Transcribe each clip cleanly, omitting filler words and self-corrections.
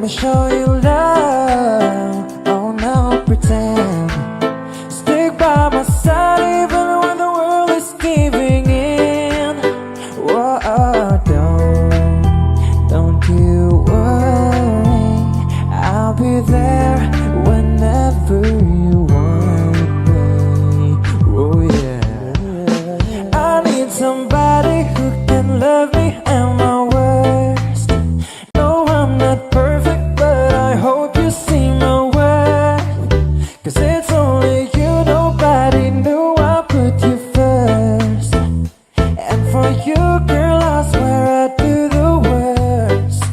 show you love. Oh no, pretend. Stick by my side even when the world is giving in. Whoa, don't you worry. I'll be there whenever you want me. Oh yeah. I need somebody who can love me and my worst. No, I'm not perfect, but I hope you see my worth. 'Cause it's only you, nobody knew I put you first. And for you, girl, I swear I'd do the worst.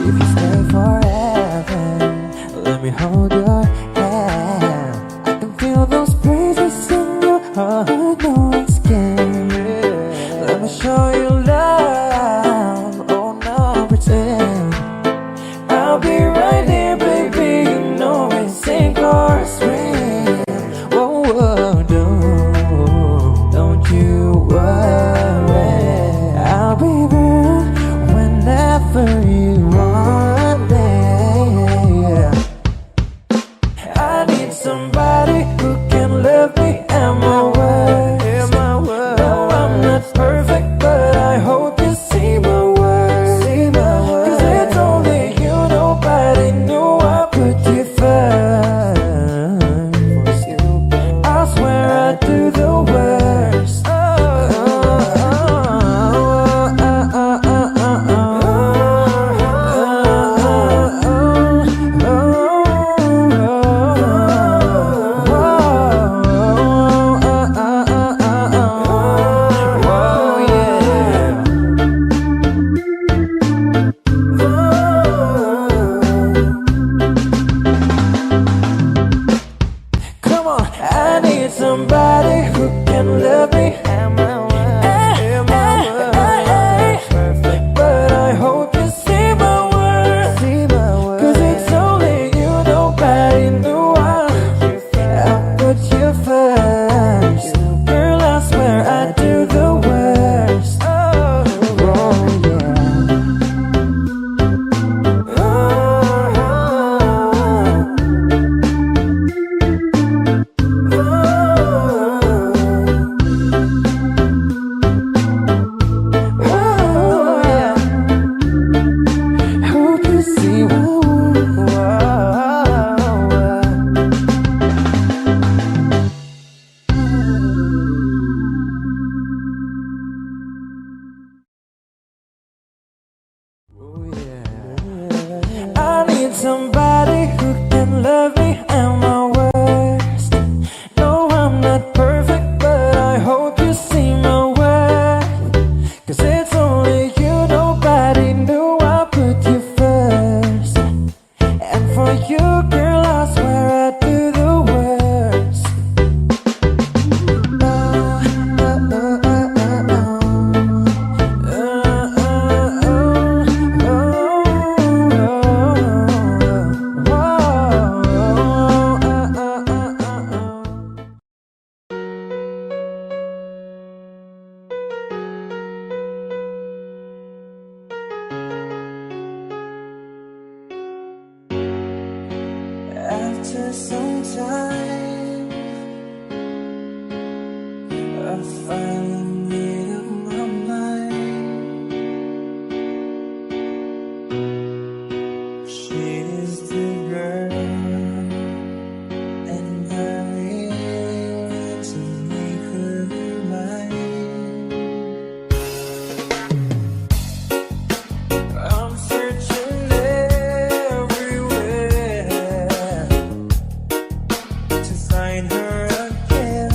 If you stay forever, let me hold your hand. I can feel those breezes in your heart, no one's can. Let me show you love, oh no, pretend. I'll be right here, baby, you know it, sink or swim. Whoa, whoa, don't you worry. I'll be there whenever you want me. I need somebody who can love me and my worth. No, I'm not perfect, but I hope you see my worth. 'Cause it's only you, nobody knew I put you first. I swear I'd do the worst. Come on, I need somebody who can love me and my perfect, but I hope you see my worth. 'Cause it's only you, nobody knew I put you first. Girl, I swear I'd do the worst. Oh yeah. Hope you see my I need somebody who can love me and my worst. No, I'm not perfect, but I hope you see my worth. 'Cause it's only you, nobody knew I put you first. And for you, girl, I swear I'd do the worst. After some time, I finally made up my mind. She is the girl, and I really want to make her mine. I'm searching everywhere to find her again.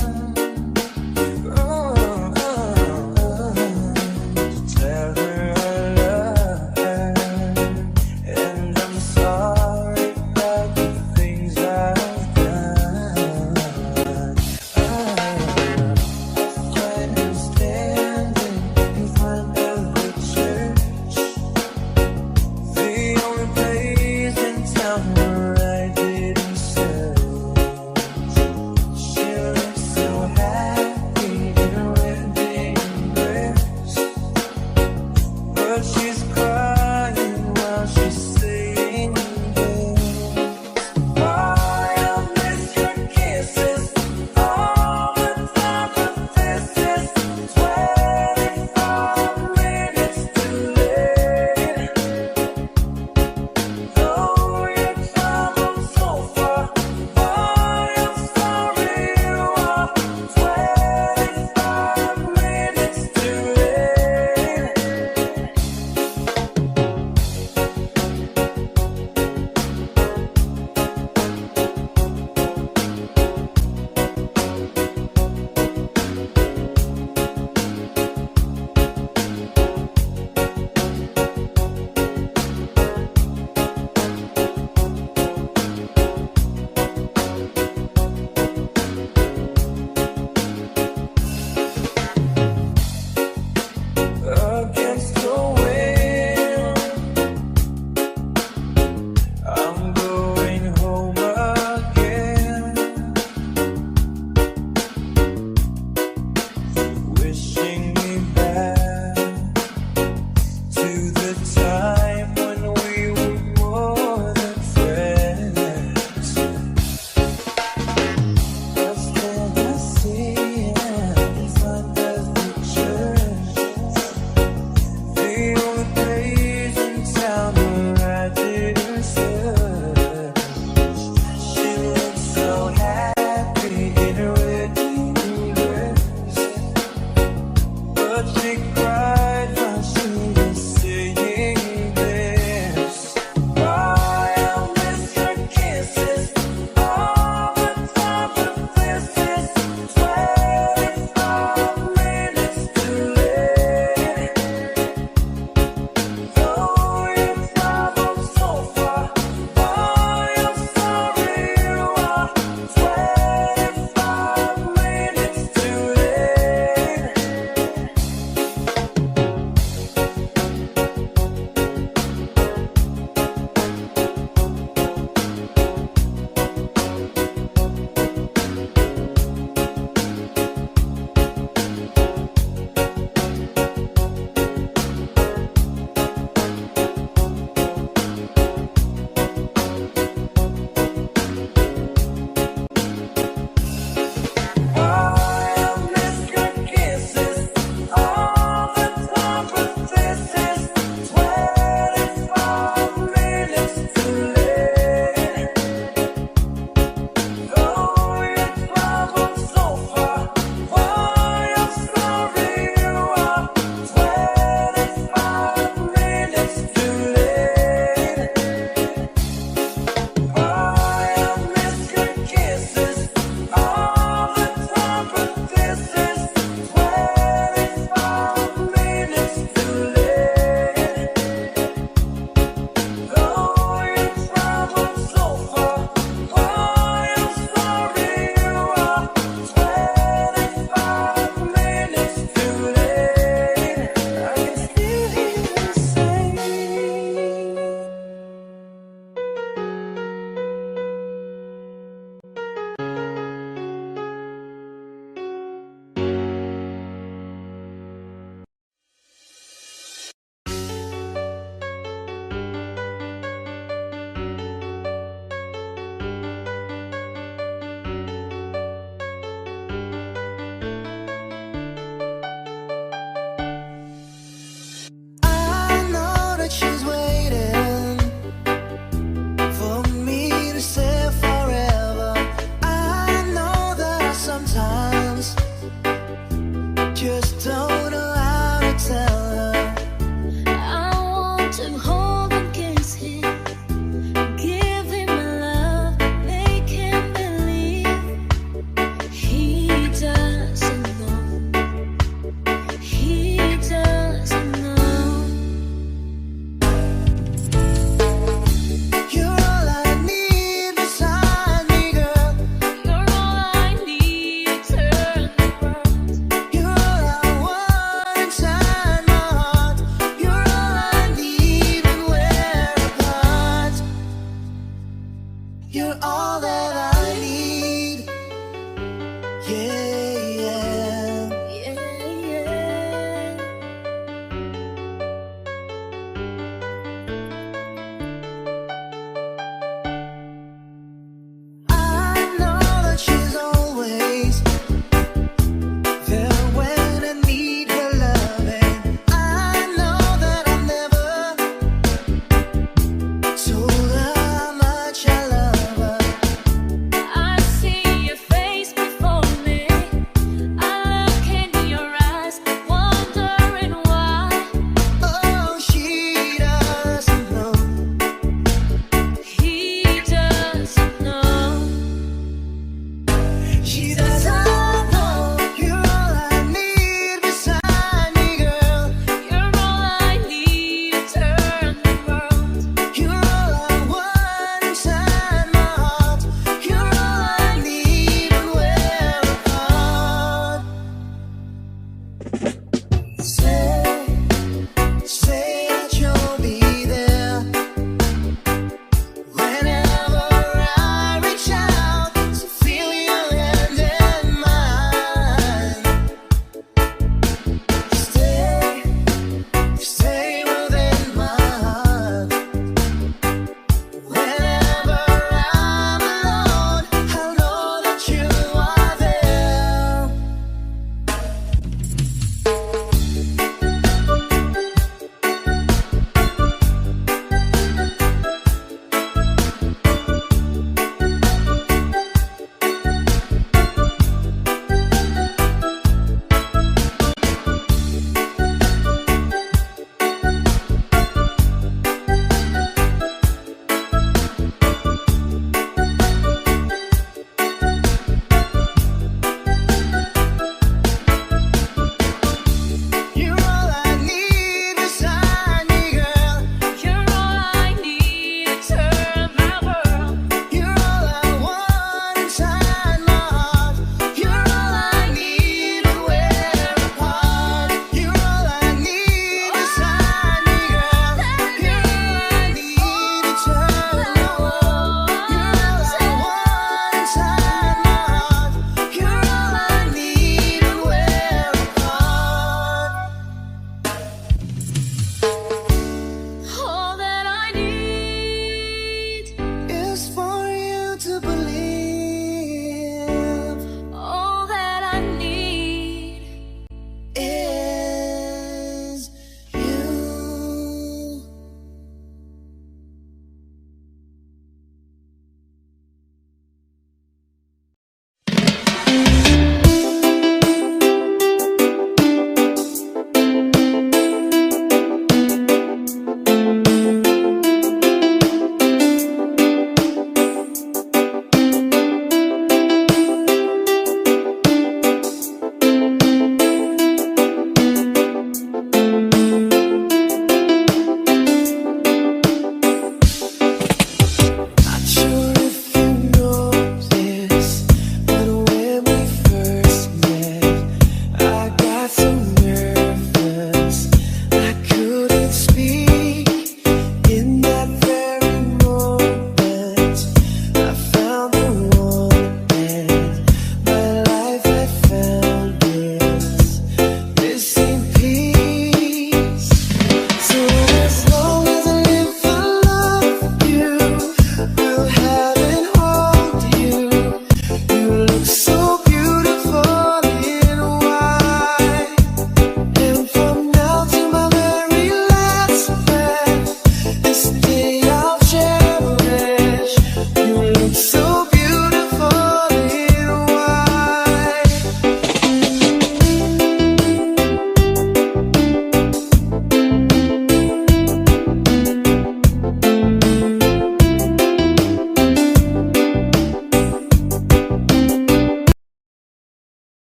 I see your face before me.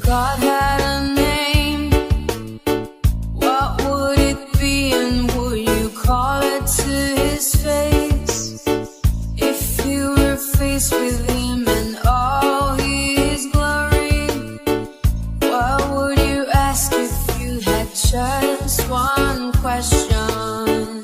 God had a name, what would it be, and would you call it to his face? If you were faced with him and all his glory, what would you ask if you had just one question?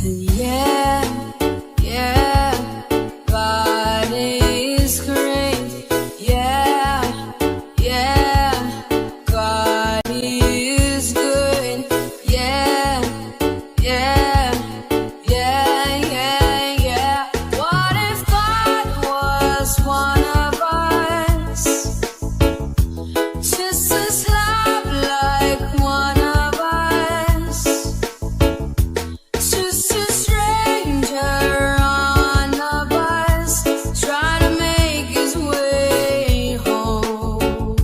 Yeah, yeah, God is great. Yeah, yeah, God is good. Yeah, yeah, yeah, yeah, yeah. What if God was one of us? Just as love like one of us. Just a stranger on the bus, trying to make his way home.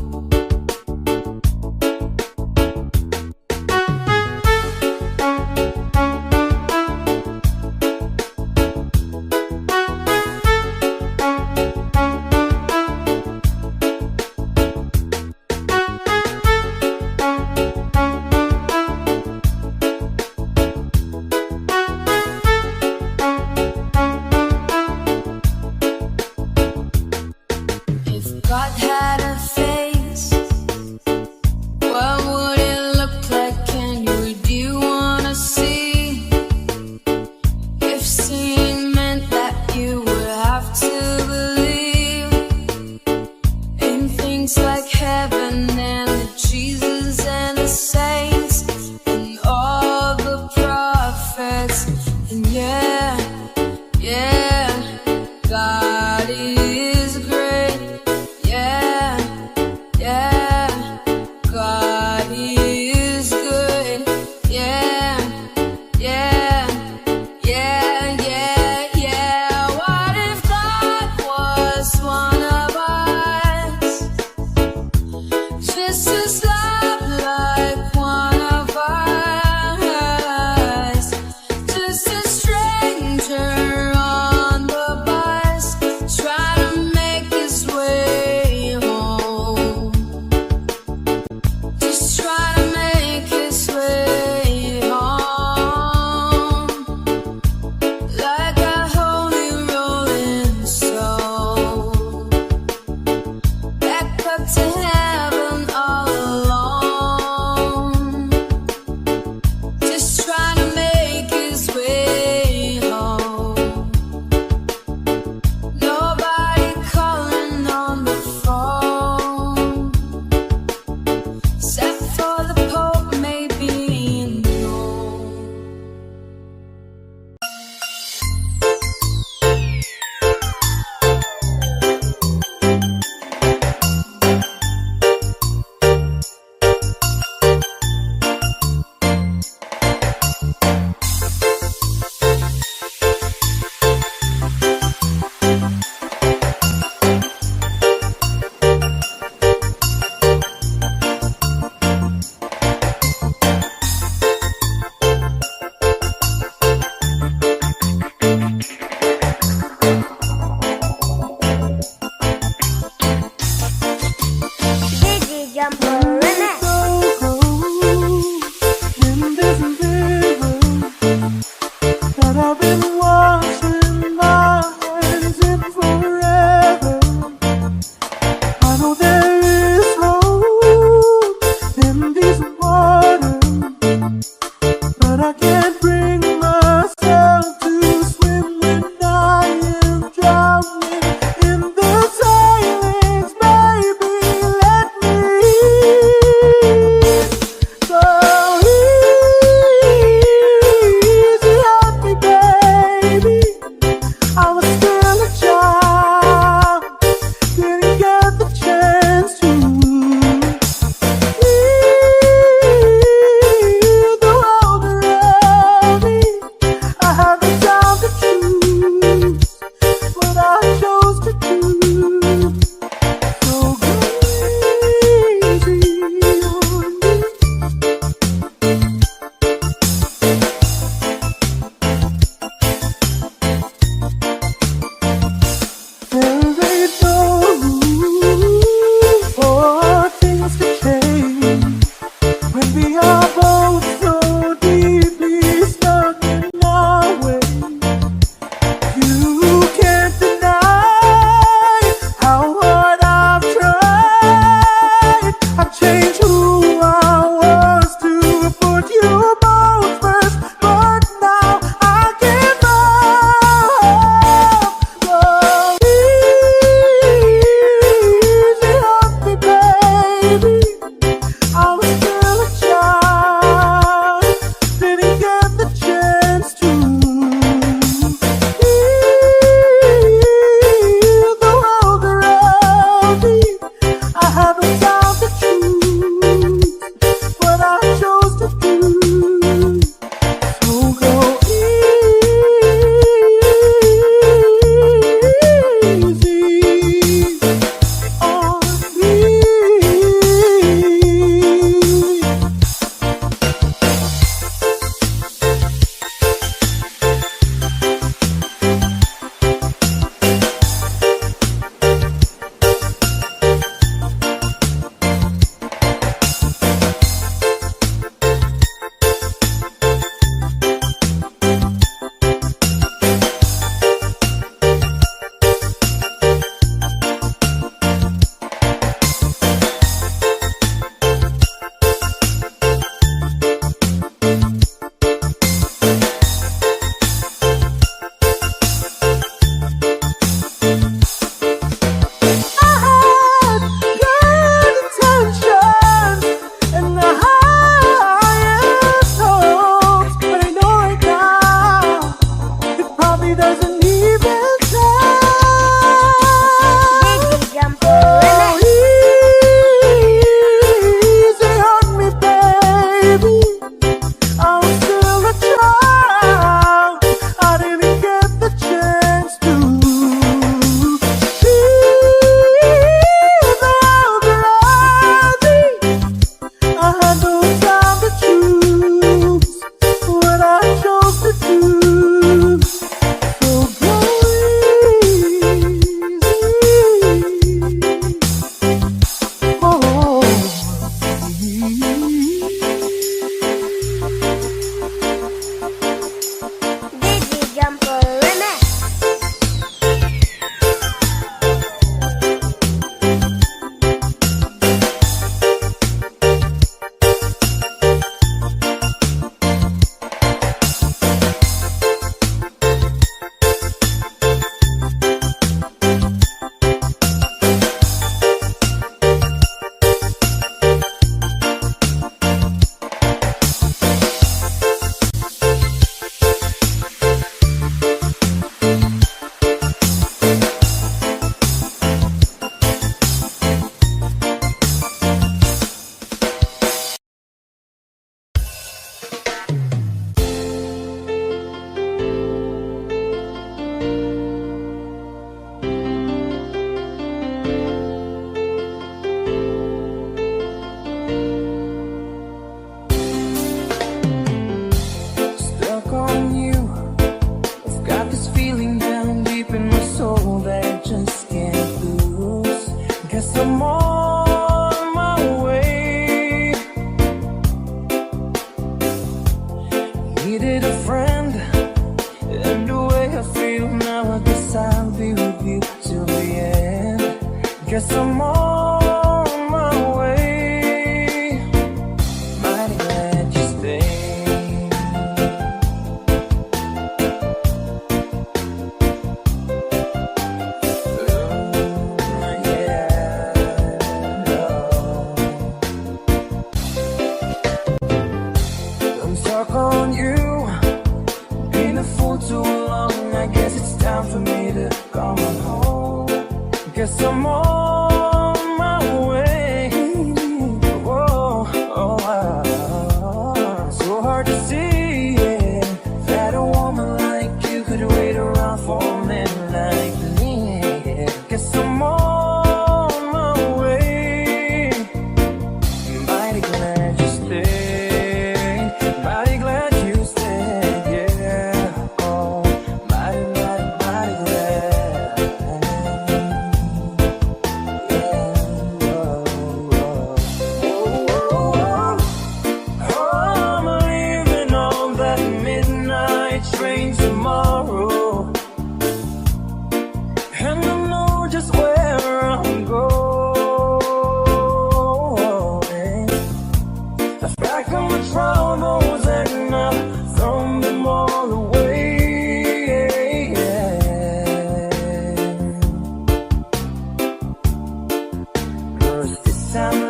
If God had a face, what would it look like, and would you wanna see? If seeing meant that you would have to believe in things like heaven and Jesus and the saints and all the prophets. And yeah, yeah, God is great. Yeah, yeah, God is good. Yeah, yeah, yeah, yeah, yeah. What if God was one of us? Just as love like one of us. Just a stranger on the bus, try to make his way home. Just try to make his way home. Like a holy rolling stone, back up to heaven all alone. Just trying to make his way home. Nobody calling on the phone, except for the Pope, maybe in Rome.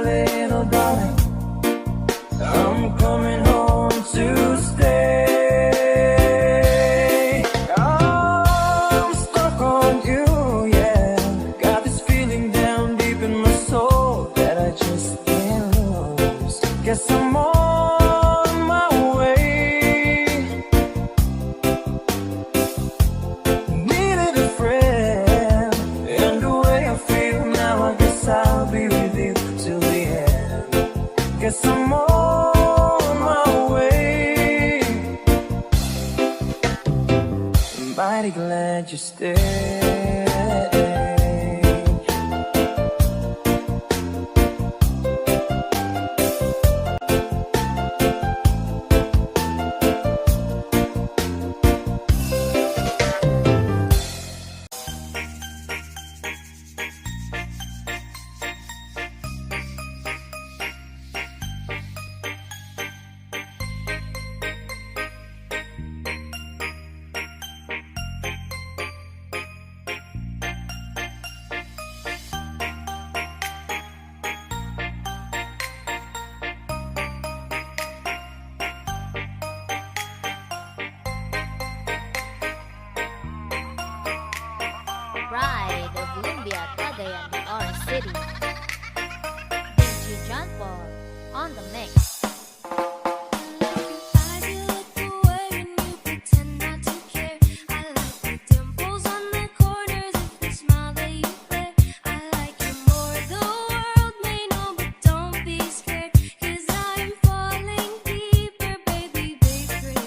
little darling, I'm coming home to stay. I'm stuck on you, yeah. Got this feeling down deep in my soul that I just can't lose. Guess I'm on my way. Needed a friend, and the way I feel now, I guess I'll be with you till the end. Guess I'm on my way. Mighty glad you stayed. Pride of Lumbia, Cagayan de Oro City. DJ John Paul on the mix. Eyes you look away and you pretend not to care. I like the dimples on the corners of the smile that you play. I like you more, the world may know, but don't be scared, 'cause I'm falling deeper, baby, baby.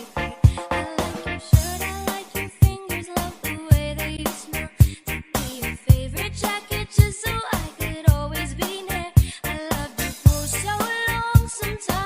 I like your shirt, I like your fingers, love the way that you smell. To be your favorite jacket just so I could always be near. I loved you for so long, sometimes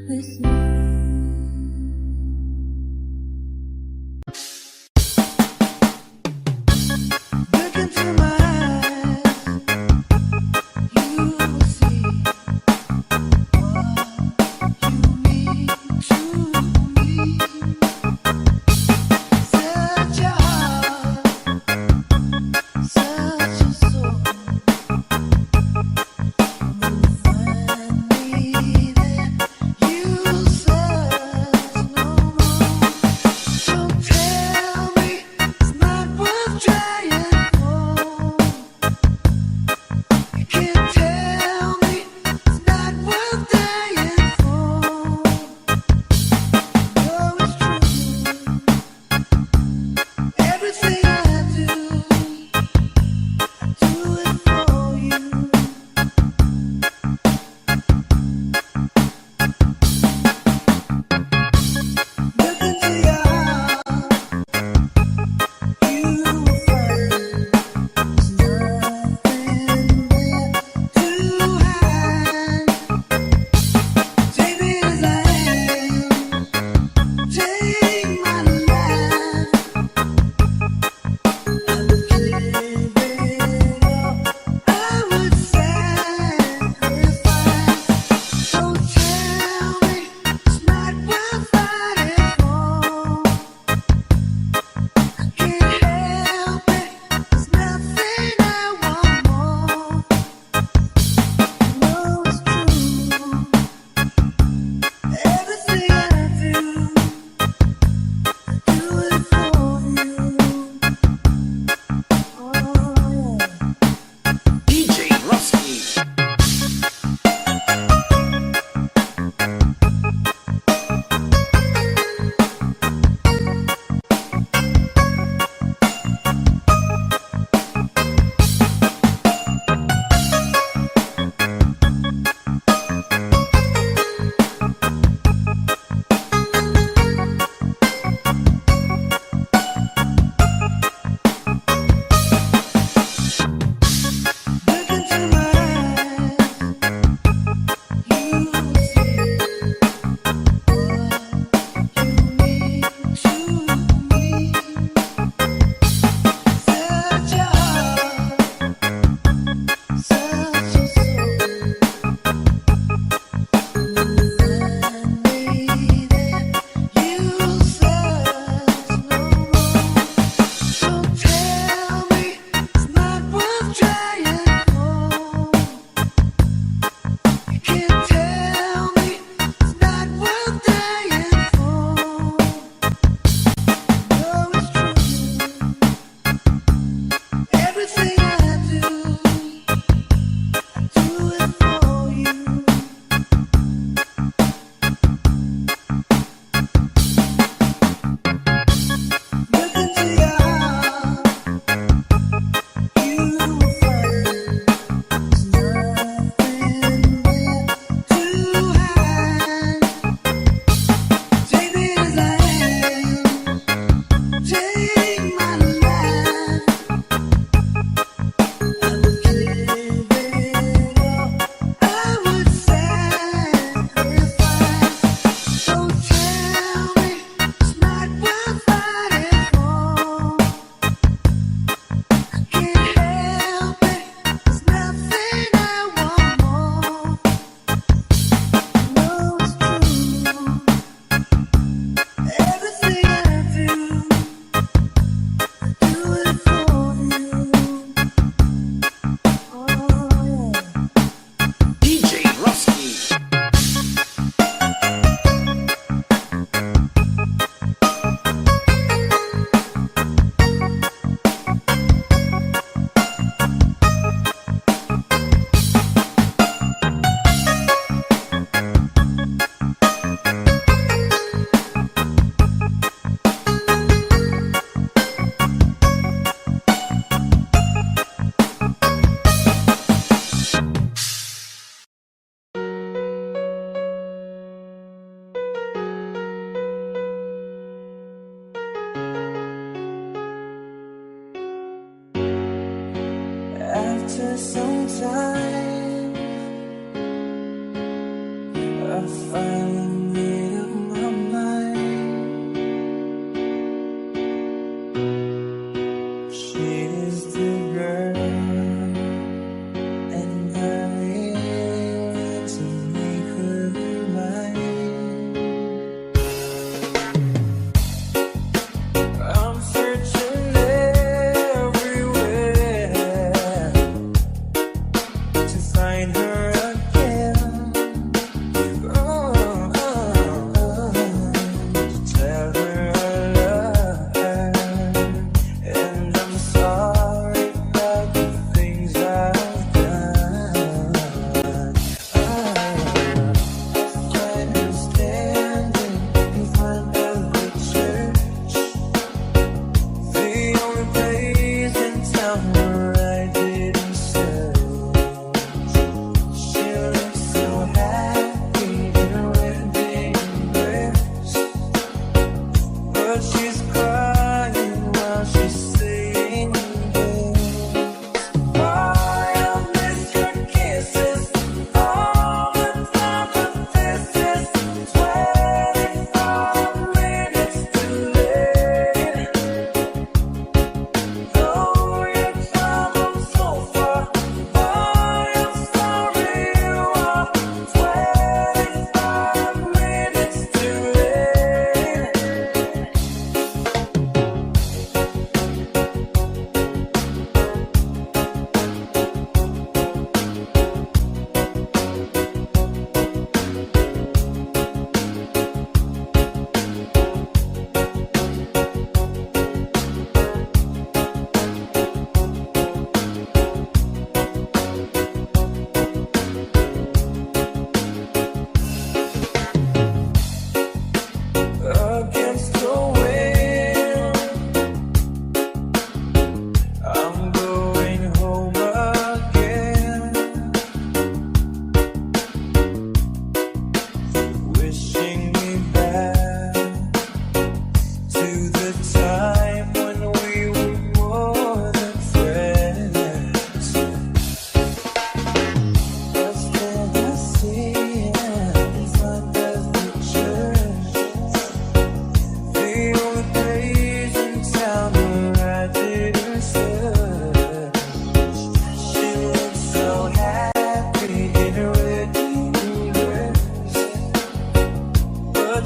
with you. Look into my eyes, you will see what you mean to me. Such a heart, such a soul. When you find me there, you'll search no more. Don't tell me it's not worth trying for. You can't tell me it's not worth dying for. No, it's true. Everything I do it for you. Look into your heart, you will find there's nothing there to hide. Take me as I am, take my life. I would give it all, I would sacrifice. Don't tell me it's not worth fighting for. I can't help it, there's nothing I want more. No, it's true. Everything I do it for you. Oh, yeah. DJ Rusty. Look into my eyes, you will see what you mean to me. Such a heart, such a soul. When you find me there, you'll search no more. Don't tell me it's not worth trying for. You can't tell me it's not worth dying for. No, it's true. Everything I do it for you. Look into your heart, you will find there's nothing there to hide. Take me as I am, take my life. I would give it all, I would sacrifice. Don't tell me it's not worth fighting for. I can't help it, there's nothing I want more. No, it's true. Everything I do it for you. Oh, yeah. DJ Rusty. After some time, I finally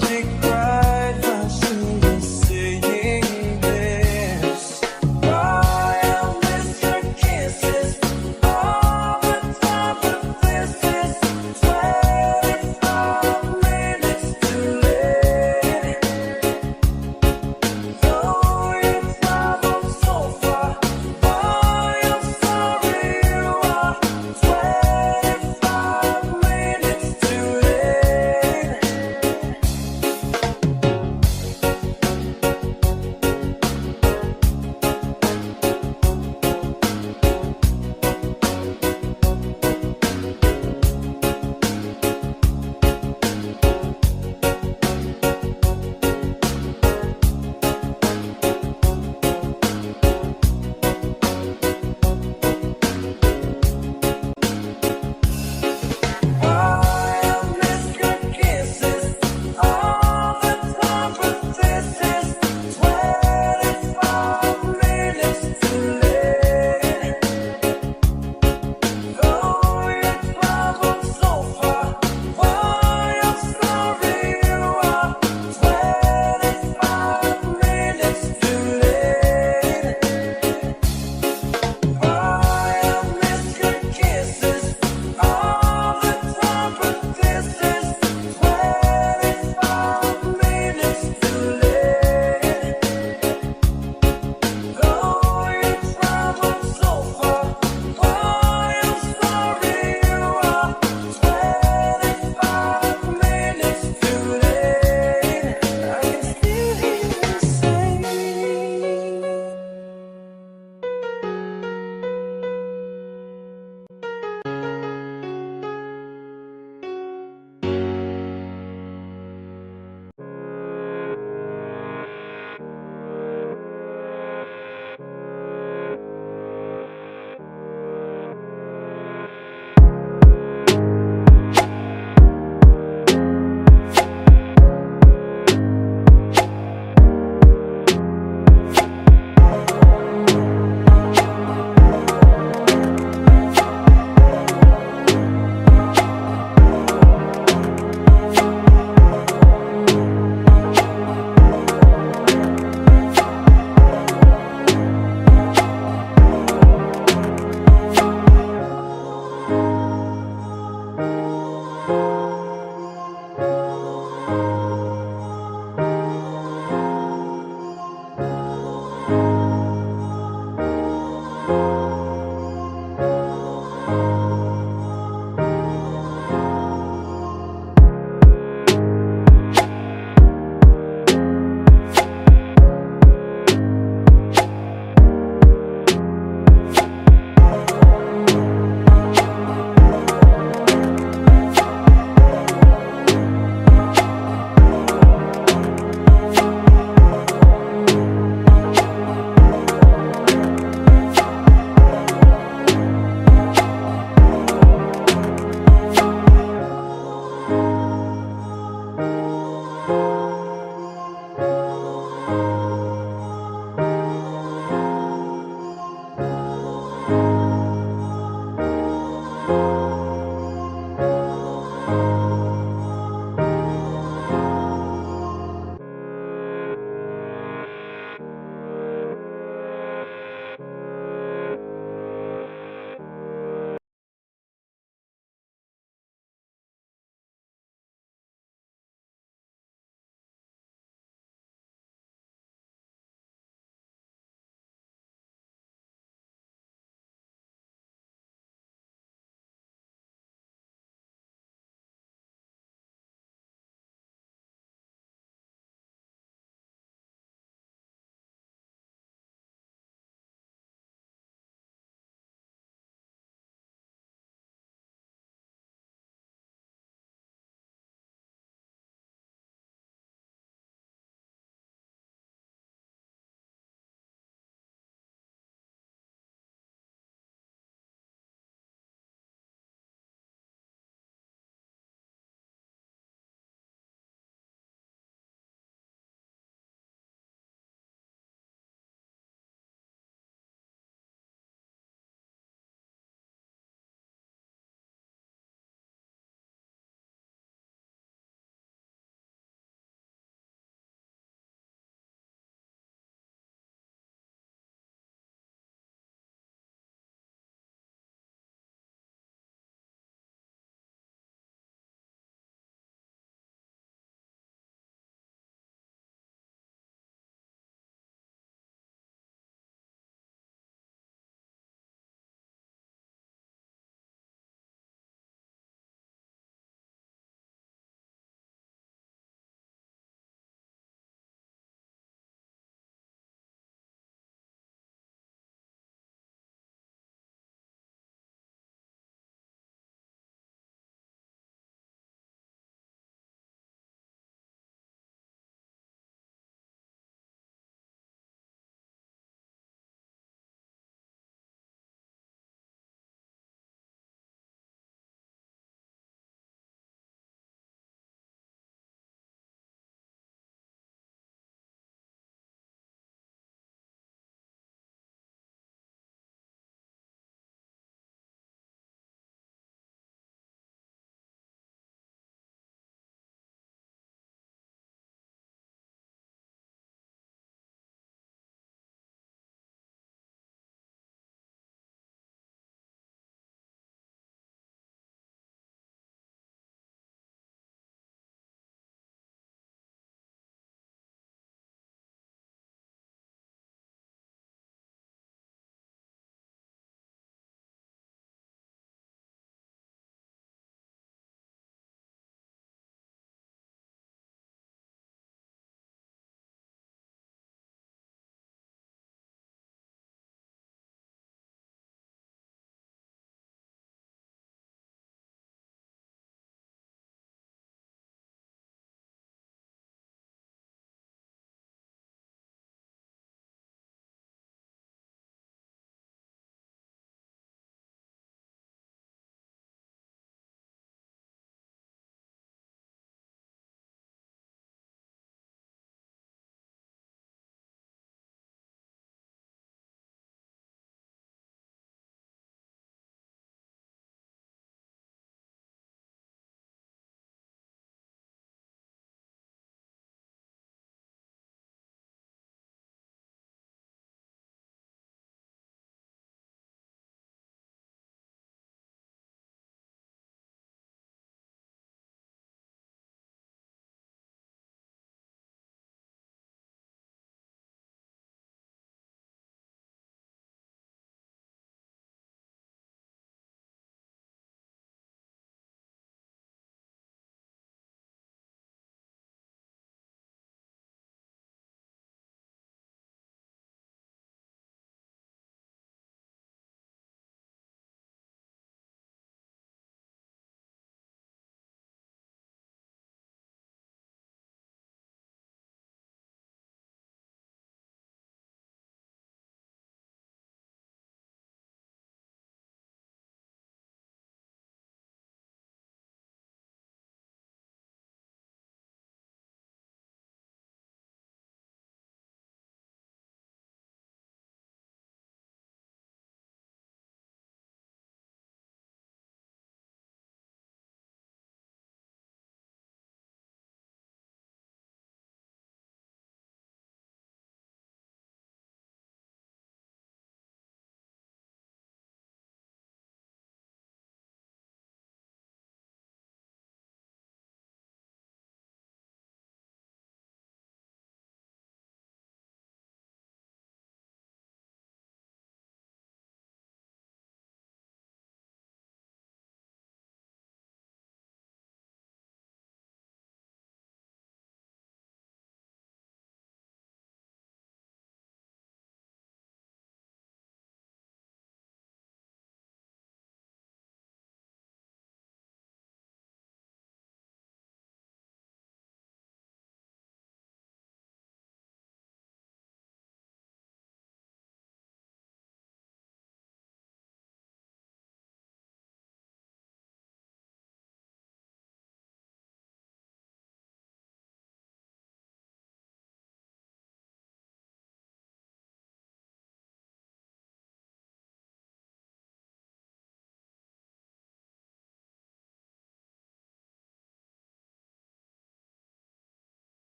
she cried while she was saying this. Boy, I miss your kisses all the time, but this is 25 minutes too late. Though you traveled so far, boy, I'm sorry you are 25 minutes too late.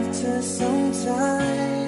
after some time.